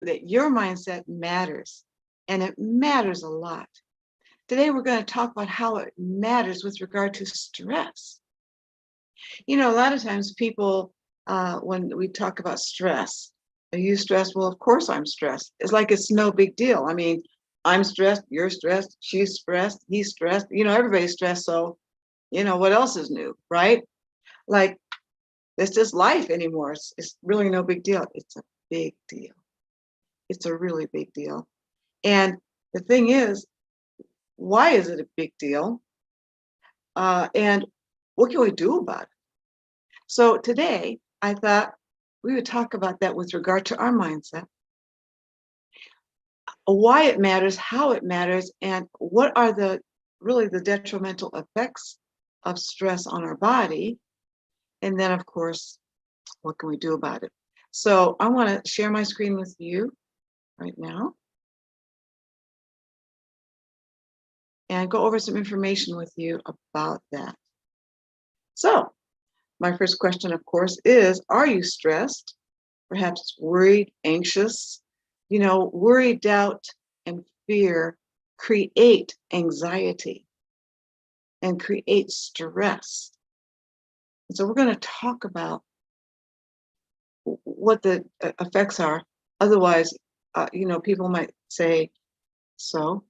that your mindset matters, and it matters a lot. Today, we're going to talk about how it matters with regard to stress. You know, a lot of times people, when we talk about stress, are you stressed? Well, of course I'm stressed. It's like it's no big deal. I mean, I'm stressed, you're stressed, she's stressed, he's stressed, everybody's stressed. So, what else is new, right? Like, it's just life anymore. It's really no big deal. It's a big deal. It's a really big deal. And the thing is, why is it a big deal? And what can we do about it? So today, I thought we would talk about that with regard to our mindset, why it matters, how it matters, and what are the detrimental effects of stress on our body. And then, of course, what can we do about it? So I want to share my screen with you right now and go over some information with you about that. So my first question, of course, is, are you stressed? Perhaps worried, anxious? Worry, doubt, and fear create anxiety and create stress. And so we're going to talk about what the effects are. Otherwise, people might say, so?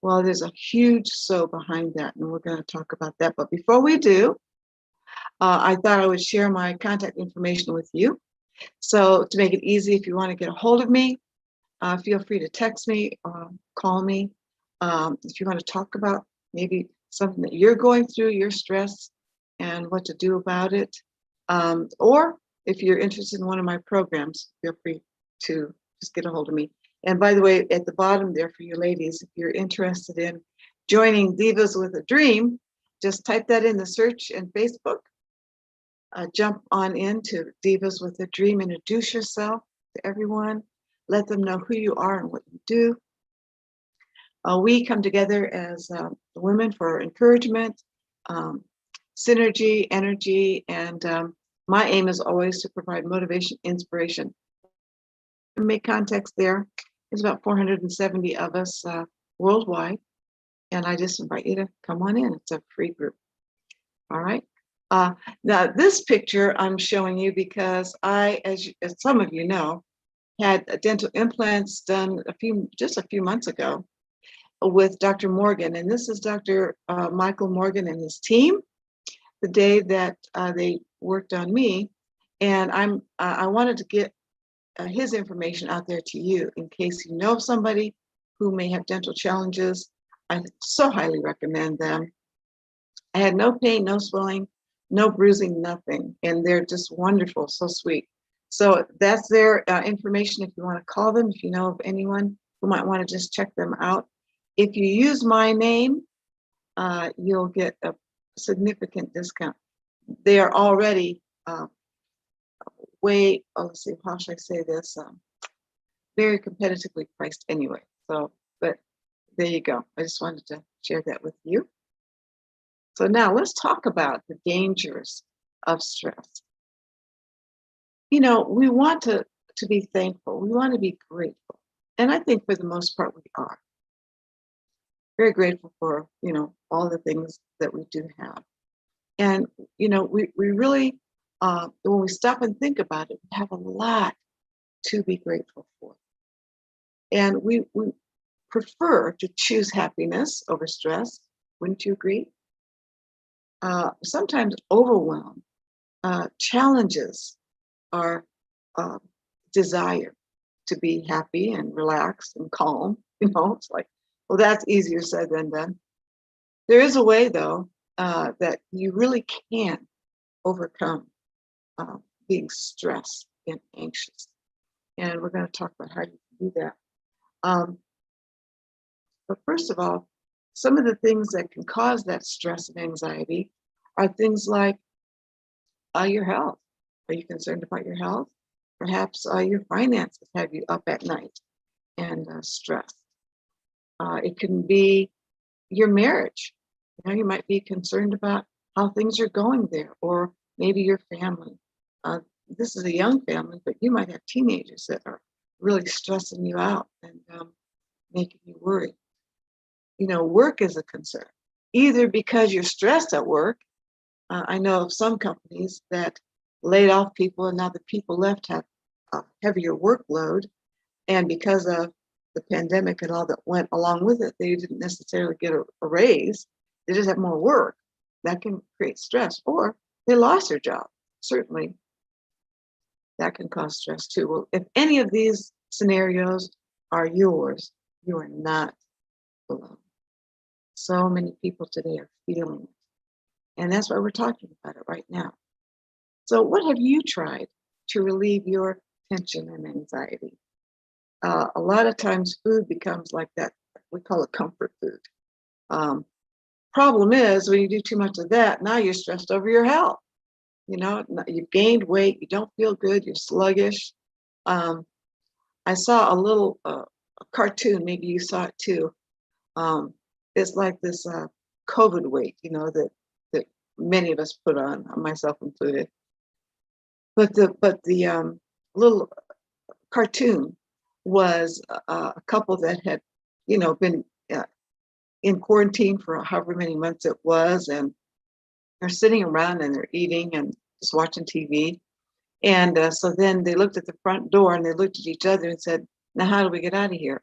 Well, there's a huge so behind that, and we're going to talk about that. But before we do, I thought I would share my contact information with you. So to make it easy, if you want to get a hold of me, feel free to text me, call me. If you want to talk about maybe something that you're going through, your stress, and what to do about it. Or if you're interested in one of my programs, feel free to just get a hold of me. And by the way, at the bottom there for you ladies, if you're interested in joining Divas with a Dream, just type that in the search in Facebook. Jump on into Divas with a Dream, introduce yourself to everyone, let them know who you are and what you do. We come together as women for encouragement, synergy, energy, and my aim is always to provide motivation, inspiration. Make contacts there. There's about 470 of us worldwide, and I just invite you to come on in. It's a free group. All right. Now, this picture I'm showing you because I, as some of you know, had dental implants done just a few months ago with Dr. Morgan. And this is Dr. Michael Morgan and his team, the day that they worked on me. And I wanted to get his information out there to you in case you know of somebody who may have dental challenges. I so highly recommend them. I had no pain, no swelling, no bruising, nothing. And they're just wonderful, so sweet. So that's their information if you want to call them, if you know of anyone who might want to just check them out. If you use my name, you'll get a significant discount. They are already let's see, how should I say this? Very competitively priced anyway. So, but there you go. I just wanted to share that with you. So now let's talk about the dangers of stress. We want to be thankful. We want to be grateful. And I think for the most part, we are very grateful for, all the things that we do have. And, we really, when we stop and think about it, we have a lot to be grateful for. And we prefer to choose happiness over stress. Wouldn't you agree? Sometimes overwhelm, challenges our desire to be happy and relaxed and calm. It's like, well, that's easier said than done. There is a way, though, that you really can overcome being stressed and anxious. And we're going to talk about how you can do that. But first of all, some of the things that can cause that stress and anxiety are things like your health. Are you concerned about your health? Perhaps your finances have you up at night and stressed. It can be your marriage. You might be concerned about how things are going there, or maybe your family. This is a young family, but you might have teenagers that are really stressing you out and making you worry. Work is a concern, either because you're stressed at work. I know of some companies that laid off people, and now the people left have a heavier workload. And because of the pandemic and all that went along with it, they didn't necessarily get a raise. They just have more work. That can create stress. Or they lost their job. Certainly, that can cause stress too. Well, if any of these scenarios are yours, you are not alone. So many people today are feeling it. And that's why we're talking about it right now. So, what have you tried to relieve your tension and anxiety? A lot of times, food becomes like that. We call it comfort food. Um, Problem is, when you do too much of that, now you're stressed over your health. You've gained weight, you don't feel good, you're sluggish. Um, I saw a little a cartoon, maybe you saw it too. Um, it's like this COVID weight, that many of us put on, myself included. But the little cartoon was a couple that had, been in quarantine for however many months it was, and they're sitting around and they're eating and just watching TV. And so then they looked at the front door and they looked at each other and said, "Now, how do we get out of here?"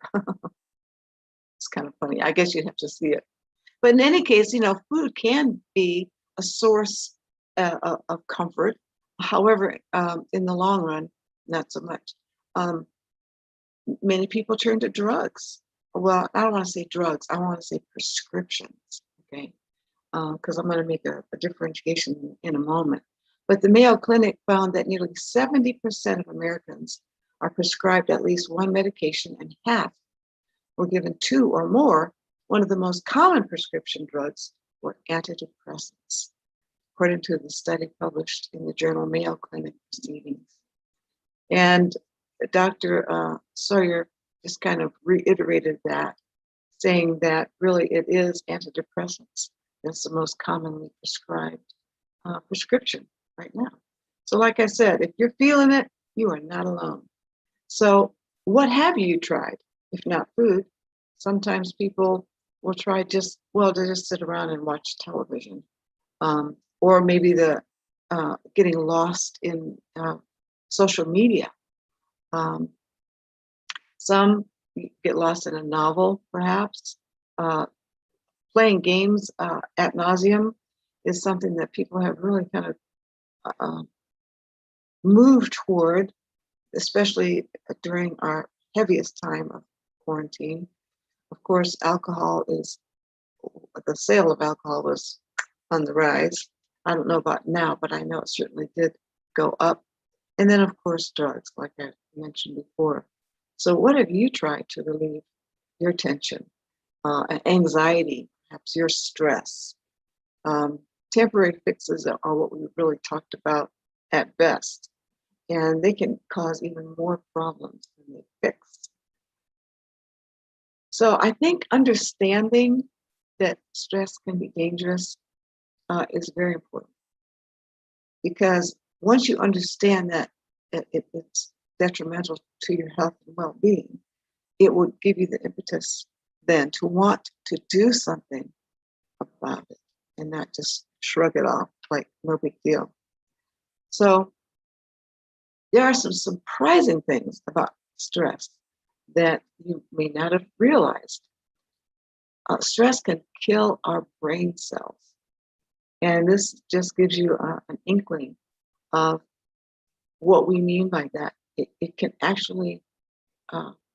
It's kind of funny. I guess you'd have to see it. But in any case, food can be a source of comfort. However, in the long run, not so much. Um, Many people turn to drugs. Well, I don't want to say drugs. I want to say prescriptions. Okay, because I'm going to make a differentiation in a moment. But the Mayo Clinic found that nearly 70% of Americans are prescribed at least one medication, and half were given two or more. One of the most common prescription drugs were antidepressants, according to the study published in the journal Mayo Clinic Proceedings. And Dr. Sawyer just kind of reiterated that, saying that really it is antidepressants that's the most commonly prescribed prescription right now. So, like I said, if you're feeling it, you are not alone. So, what have you tried? If not food, sometimes people will try to just sit around and watch television, or maybe the getting lost in social media. Um, some get lost in a novel, perhaps. Playing games ad nauseum is something that people have really kind of moved toward, especially during our heaviest time of quarantine. Of course, the sale of alcohol was on the rise. I don't know about now, but I know it certainly did go up. And then, of course, drugs, like I mentioned before. So, what have you tried to relieve your tension, anxiety, perhaps your stress? Temporary fixes are what we really talked about at best, and they can cause even more problems than they fix. So, I think understanding that stress can be dangerous is very important, because once you understand that it's detrimental to your health and well-being, it will give you the impetus then to want to do something about it and not just shrug it off like no big deal. So there are some surprising things about stress that you may not have realized. Stress can kill our brain cells. And this just gives you an inkling of what we mean by that. It can actually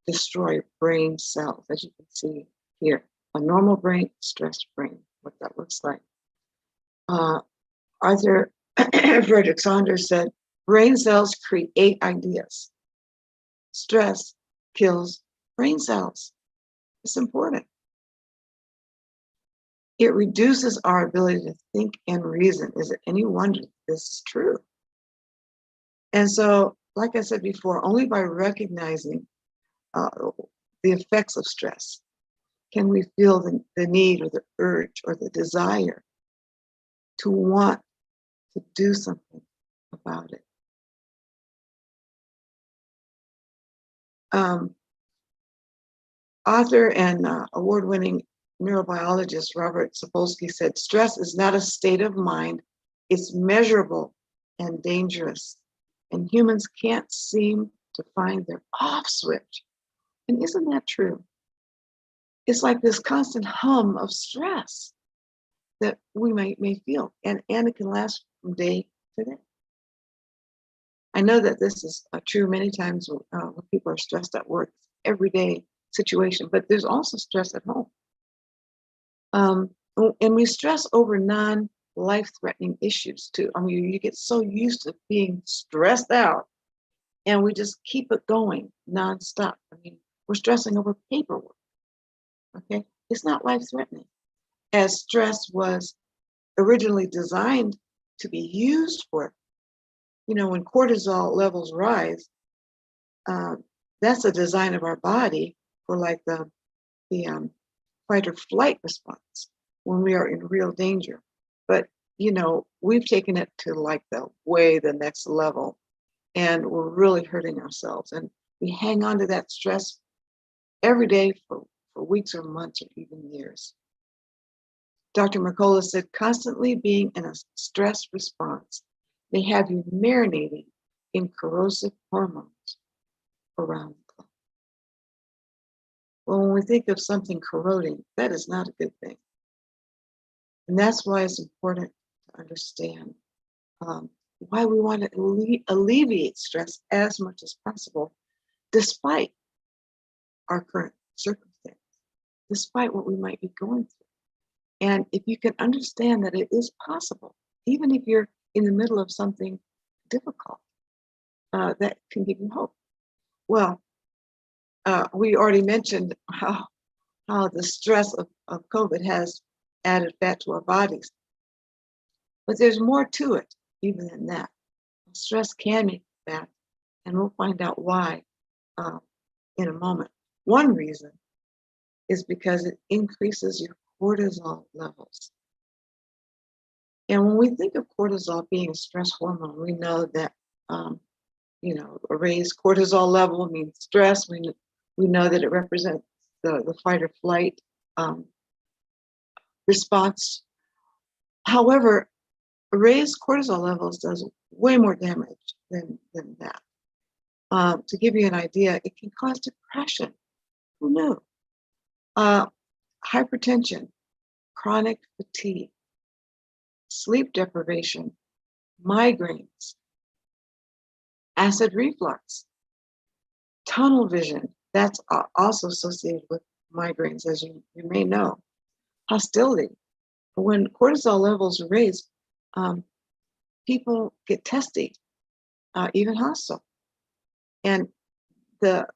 destroy brain cells, as you can see here. A normal brain, stressed brain, what that looks like. Arthur Frederick Saunders said, brain cells create ideas. Stress kills brain cells. It's important. It reduces our ability to think and reason. Is it any wonder this is true? And so, like I said before, only by recognizing the effects of stress can we feel the need or the urge or the desire to want to do something about it. Um, Author and award-winning neurobiologist Robert Sapolsky said, stress is not a state of mind, it's measurable and dangerous. And humans can't seem to find their off switch. And isn't that true? It's like this constant hum of stress that we may feel, and it can last from day to day. I know that this is true many times when people are stressed at work, everyday situation, but there's also stress at home. And we stress over non-life-threatening issues too. I mean, you get so used to being stressed out, and we just keep it going nonstop. I mean, we're stressing over paperwork. Okay, it's not life-threatening, as stress was originally designed to be used for. You know, when cortisol levels rise, that's a design of our body for like the fight or flight response when we are in real danger. But you know, we've taken it to like the next level, and we're really hurting ourselves. And we hang on to that stress every day for weeks or months or even years. Dr. Mercola said, constantly being in a stress response may have you marinating in corrosive hormones around the clock. Well, when we think of something corroding, that is not a good thing. And that's why it's important to understand why we want to alleviate stress as much as possible, despite our current circumstance, despite what we might be going through. And if you can understand that it is possible, even if you're in the middle of something difficult, that can give you hope. Well, we already mentioned how the stress of COVID has added fat to our bodies. But there's more to it even than that. Stress can make fat, and we'll find out why in a moment. One reason is because it increases your cortisol levels. And when we think of cortisol being a stress hormone, we know that you know, a raised cortisol level means stress. We know that it represents the fight or flight response. However, raised cortisol levels does way more damage than that. To give you an idea, it can cause depression. Who knew? Hypertension, chronic fatigue, sleep deprivation, migraines, acid reflux, tunnel vision. That's also associated with migraines, as you may know. Hostility. When cortisol levels are raised, people get testy, even hostile. And the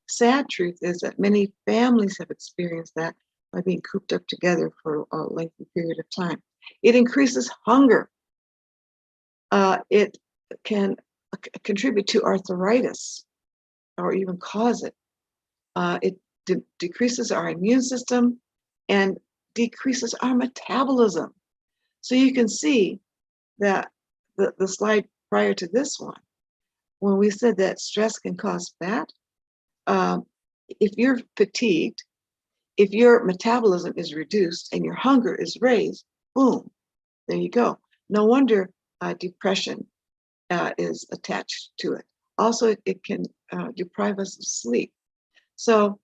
sad truth is that many families have experienced that by being cooped up together for a lengthy period of time. It increases hunger. It can contribute to arthritis or even cause it. It decreases our immune system and decreases our metabolism. So you can see that the slide prior to this one, when we said that stress can cause fat, if you're fatigued, if your metabolism is reduced and your hunger is raised, boom, there you go. No wonder depression is attached to it. Also, it can deprive us of sleep. So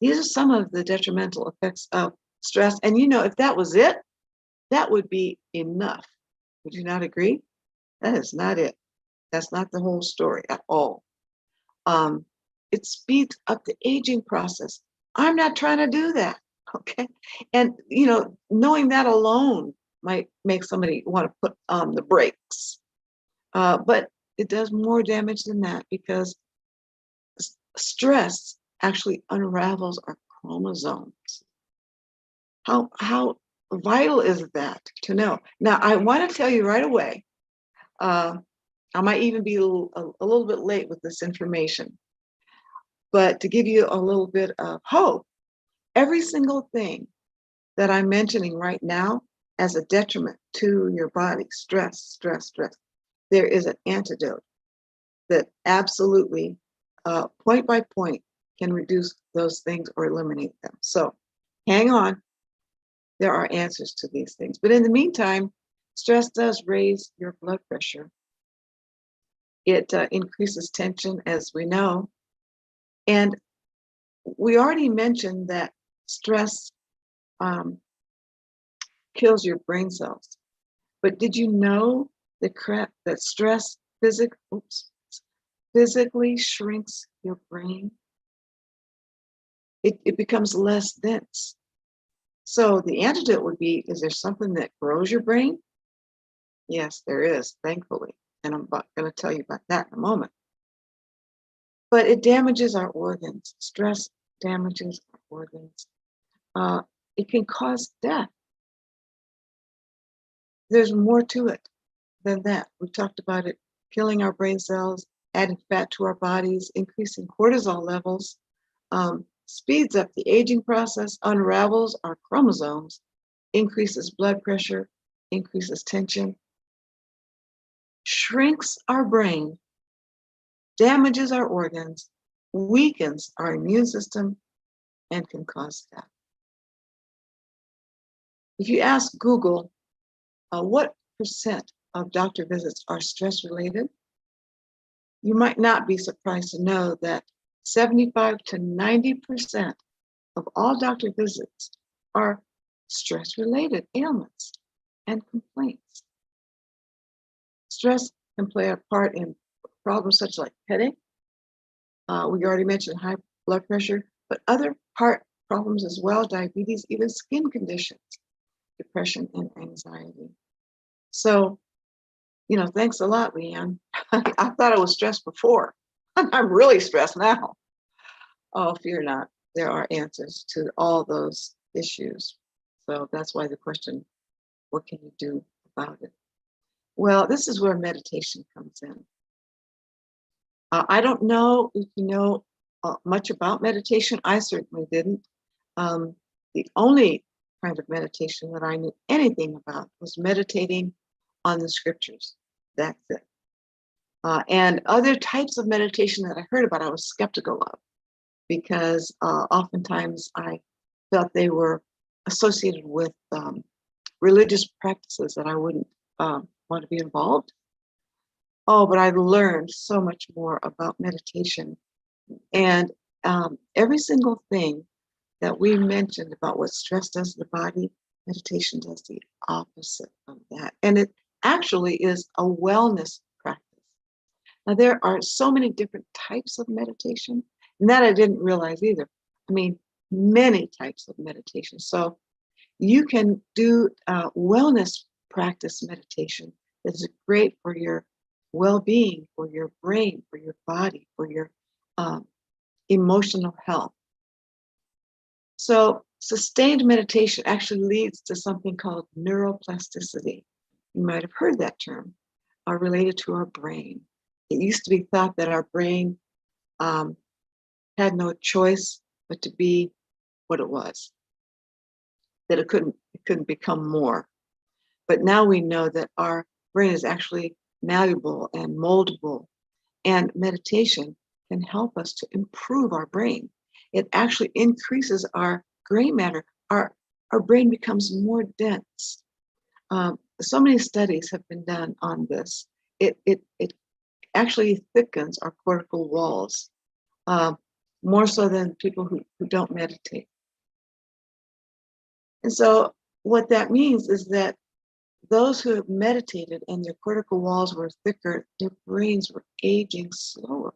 these are some of the detrimental effects of stress. And you know, if that was it, that would be enough. Would you not agree? That is not it. That's not the whole story at all. It speeds up the aging process. I'm not trying to do that, okay? And you know, knowing that alone might make somebody want to put on the brakes. But it does more damage than that, because stress actually unravels our chromosomes. How vital is that to know? Now, I want to tell you right away, I might even be a little bit late with this information, but to give you a little bit of hope, every single thing that I'm mentioning right now as a detriment to your body, stress, there is an antidote that absolutely point by point, can reduce those things or eliminate them. So hang on. There are answers to these things. But in the meantime, stress does raise your blood pressure. It increases tension, as we know. And we already mentioned that stress kills your brain cells. But did you know that stress physically shrinks your brain? It becomes less dense. So the antidote would be, is there something that grows your brain? Yes, there is, thankfully. And I'm going to tell you about that in a moment. But it damages our organs. Stress damages our organs. It can cause death. There's more to it than that. We talked about it killing our brain cells, adding fat to our bodies, increasing cortisol levels, speeds up the aging process, unravels our chromosomes, increases blood pressure, increases tension, shrinks our brain, damages our organs, weakens our immune system, and can cause death. If you ask Google, what percent of doctor visits are stress related, you might not be surprised to know that 75 to 90% of all doctor visits are stress-related ailments and complaints. Stress can play a part in problems such like headache. We already mentioned high blood pressure, but other heart problems as well, diabetes, even skin conditions, depression, and anxiety. So, thanks a lot, Leanne. I thought I was stressed before. I'm really stressed now. Oh, fear not. There are answers to all those issues. So that's why the question, what can you do about it? Well, this is where meditation comes in. I don't know if you know much about meditation. I certainly didn't. The only kind of meditation that I knew anything about was meditating on the scriptures. That's it. And other types of meditation that I heard about, I was skeptical of, because oftentimes I felt they were associated with religious practices that I wouldn't want to be involved. Oh, but I learned so much more about meditation. And every single thing that we mentioned about what stress does to the body, meditation does the opposite of that. And it actually is a wellness practice. Now, there are so many different types of meditation, and that I didn't realize either. I mean, many types of meditation. So you can do wellness practice meditation that is great for your well-being, for your brain, for your body, for your emotional health. So sustained meditation actually leads to something called neuroplasticity. You might have heard that term, related to our brain. It used to be thought that our brain had no choice but to be what it was, that it couldn't become more. But now we know that our brain is actually malleable and moldable, and meditation can help us to improve our brain. It actually increases our gray matter. Our brain becomes more dense. So many studies have been done on this. It actually thickens our cortical walls, more so than people who don't meditate. And so what that means is that those who have meditated and their cortical walls were thicker, their brains were aging slower.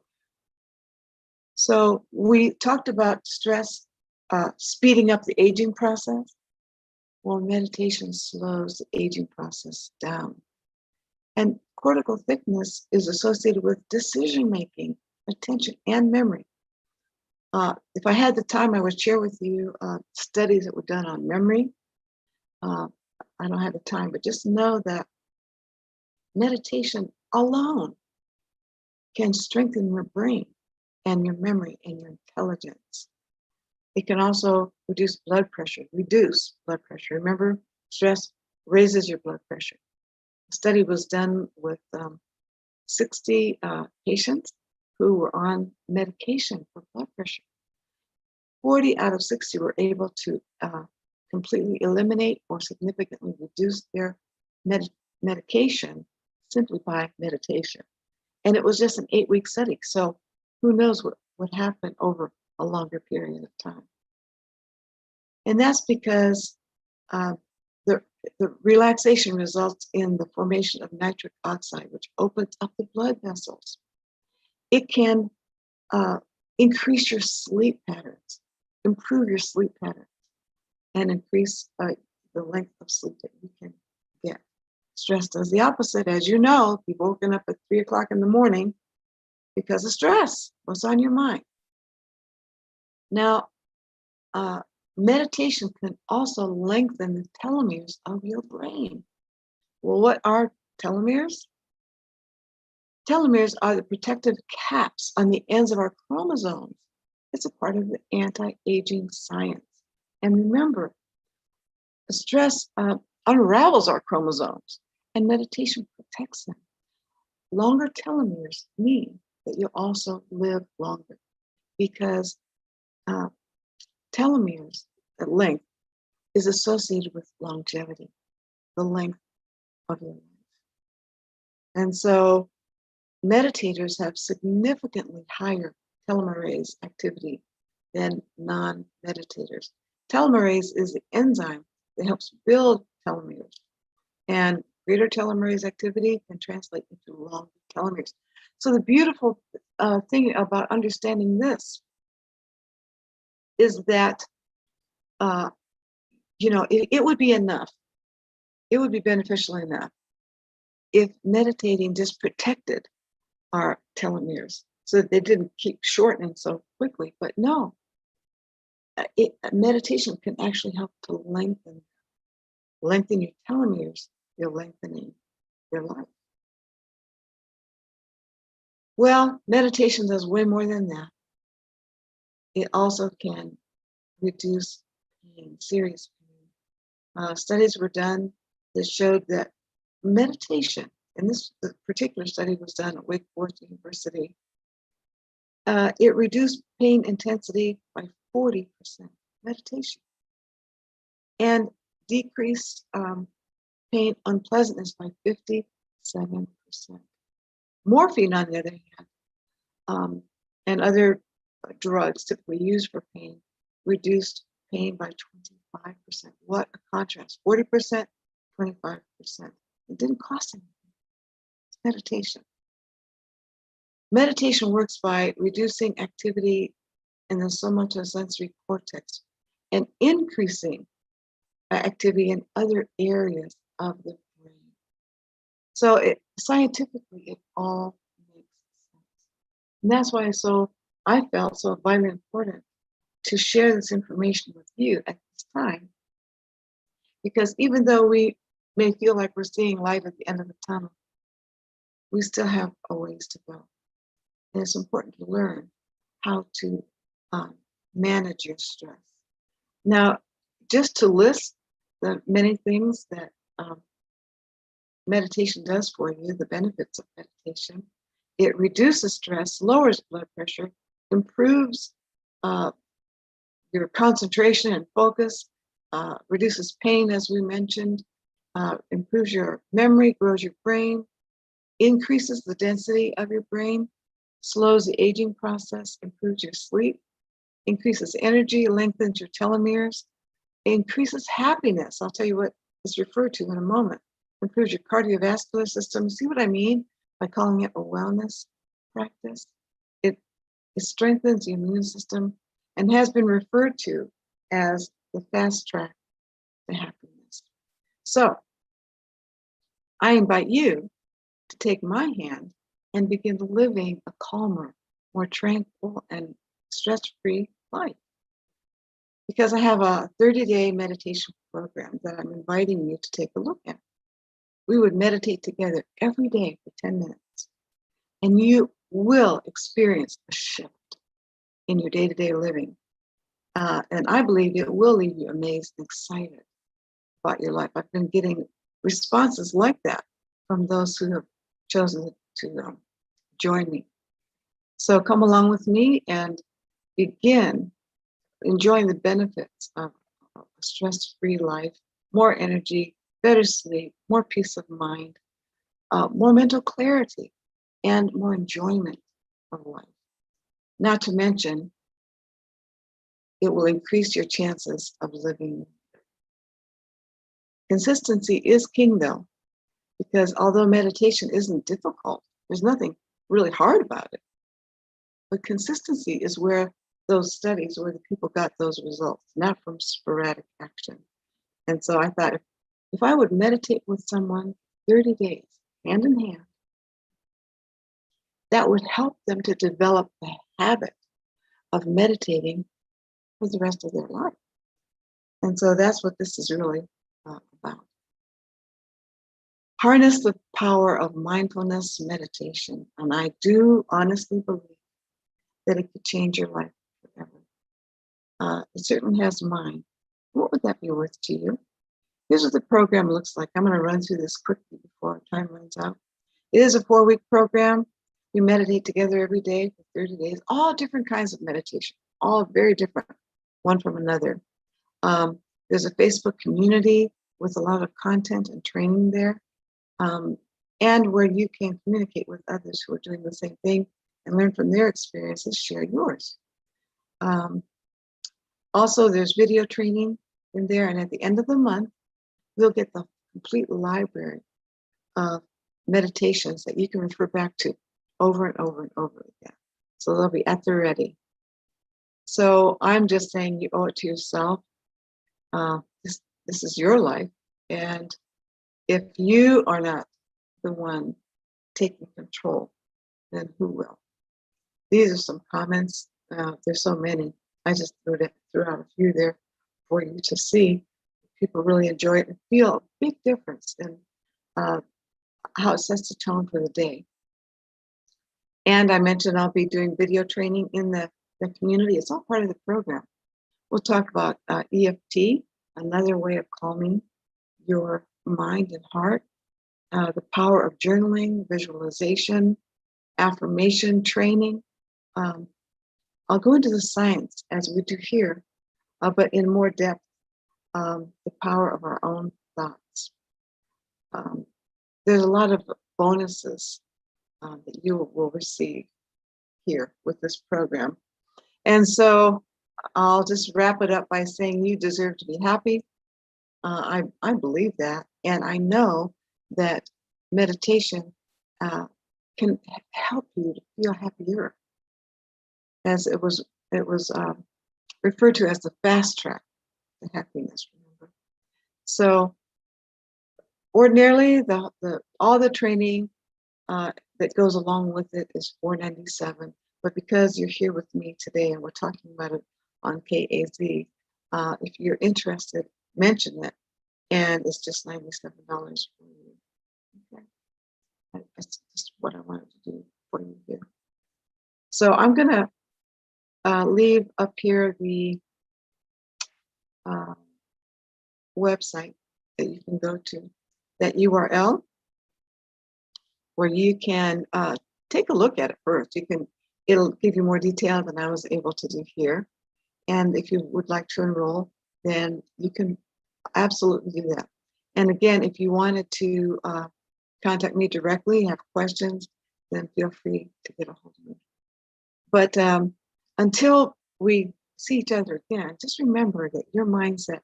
So we talked about stress speeding up the aging process. Well, meditation slows the aging process down. And cortical thickness is associated with decision-making, attention, and memory. If I had the time, I would share with you studies that were done on memory. I don't have the time, but just know that meditation alone can strengthen your brain and your memory and your intelligence. It can also reduce blood pressure. Remember, stress raises your blood pressure. A study was done with 60 patients who were on medication for blood pressure. 40 out of 60 were able to completely eliminate or significantly reduce their medication simply by meditation. And it was just an 8-week study. So who knows what would happen over a longer period of time. And that's because the relaxation results in the formation of nitric oxide, which opens up the blood vessels. It can increase your sleep patterns, improve your sleep patterns, and increase the length of sleep that you can get. Stress does the opposite. As you know, you've woken up at 3 o'clock in the morning because of stress. What's on your mind? Now, meditation can also lengthen the telomeres of your brain. Well, what are telomeres? Telomeres are the protective caps on the ends of our chromosomes. It's a part of the anti-aging science. And remember, stress unravels our chromosomes, and meditation protects them. Longer telomeres mean that you'll also live longer, because telomeres at length is associated with longevity, the length of your life. And so meditators have significantly higher telomerase activity than non-meditators. Telomerase is the enzyme that helps build telomeres, and greater telomerase activity can translate into longer telomeres. So the beautiful thing about understanding this is that it would be enough. It would be beneficial enough if meditating just protected our telomeres so that they didn't keep shortening so quickly. But no, meditation can actually help to lengthen your telomeres. You're lengthening your life. Well, meditation does way more than that. It also can reduce pain, serious pain. Studies were done that showed that meditation, and this particular study was done at Wake Forest University, it reduced pain intensity by 40%, meditation, and decreased pain unpleasantness by 57%. Morphine, on the other hand, and other drugs typically used for pain, reduced pain by 25%. What a contrast. 40%, 25%. It didn't cost anything. It's meditation. Meditation works by reducing activity in the somatosensory cortex and increasing activity in other areas of the brain. So scientifically, it all makes sense. And that's why I felt so vitally important to share this information with you at this time, because even though we may feel like we're seeing light at the end of the tunnel, we still have a ways to go. And it's important to learn how to manage your stress. Now, just to list the many things that meditation does for you, the benefits of meditation: it reduces stress, lowers blood pressure, improves your concentration and focus, reduces pain, as we mentioned, improves your memory, grows your brain, increases the density of your brain, slows the aging process, improves your sleep, increases energy, lengthens your telomeres, increases happiness. I'll tell you what is referred to in a moment. Improves your cardiovascular system. See what I mean by calling it a wellness practice? It strengthens the immune system and has been referred to as the fast track to happiness. So I invite you to take my hand and begin living a calmer, more tranquil, and stress-free life. Because I have a 30-day meditation program that I'm inviting you to take a look at. We would meditate together every day for 10 minutes, and you will experience a shift in your day-to-day living. And I believe it will leave you amazed and excited about your life. I've been getting responses like that from those who have chosen to join me. So come along with me and begin enjoying the benefits of a stress-free life, more energy, better sleep, more peace of mind, more mental clarity, and more enjoyment of life. Not to mention, it will increase your chances of living. Consistency is king, though, because although meditation isn't difficult, there's nothing really hard about it. But consistency is where those studies, where the people got those results, not from sporadic action. And so I thought, if I would meditate with someone 30 days, hand in hand, that would help them to develop the habit of meditating for the rest of their life. And so that's what this is really about. Harness the power of mindfulness meditation. And I do honestly believe that it could change your life forever. It certainly has mine. What would that be worth to you? Here's what the program looks like. I'm going to run through this quickly before time runs out. It is a 4-week program. We meditate together every day for 30 days, all different kinds of meditation, all very different, one from another. There's a Facebook community with a lot of content and training there, and where you can communicate with others who are doing the same thing and learn from their experiences, share yours. Also, there's video training in there, and at the end of the month, you'll get the complete library of meditations that you can refer back to over and over and over again. So they'll be at the ready. So I'm just saying you owe it to yourself. This is your life. And if you are not the one taking control, then who will? These are some comments. There's so many. I just threw out a few there for you to see. People really enjoy it and feel a big difference in how it sets the tone for the day. And I mentioned I'll be doing video training in the community. It's all part of the program. We'll talk about EFT, another way of calming your mind and heart, the power of journaling, visualization, affirmation training. I'll go into the science as we do here, but in more depth, the power of our own thoughts. There's a lot of bonuses that you will receive here with this program. And so I'll just wrap it up by saying you deserve to be happy. I believe that. And I know that meditation can help you to feel happier, as it was referred to as the fast track to happiness, remember. So ordinarily, all the training that goes along with it is $497. But because you're here with me today and we're talking about it on KAZ, if you're interested, mention it, and it's just $97 for you. Okay, that's just what I wanted to do for you here. So I'm gonna leave up here the website that you can go to, that URL, where you can take a look at it first. It'll give you more detail than I was able to do here. And if you would like to enroll, then you can absolutely do that. And again, if you wanted to contact me directly, have questions, then feel free to get a hold of me. But until we see each other again, just remember that your mindset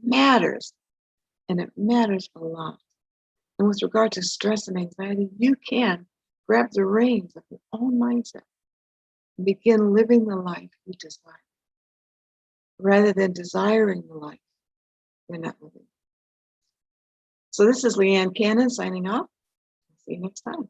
matters, and it matters a lot. And with regard to stress and anxiety, you can grab the reins of your own mindset and begin living the life you desire, rather than desiring the life you're not living. So this is Leanne Cannon signing off. See you next time.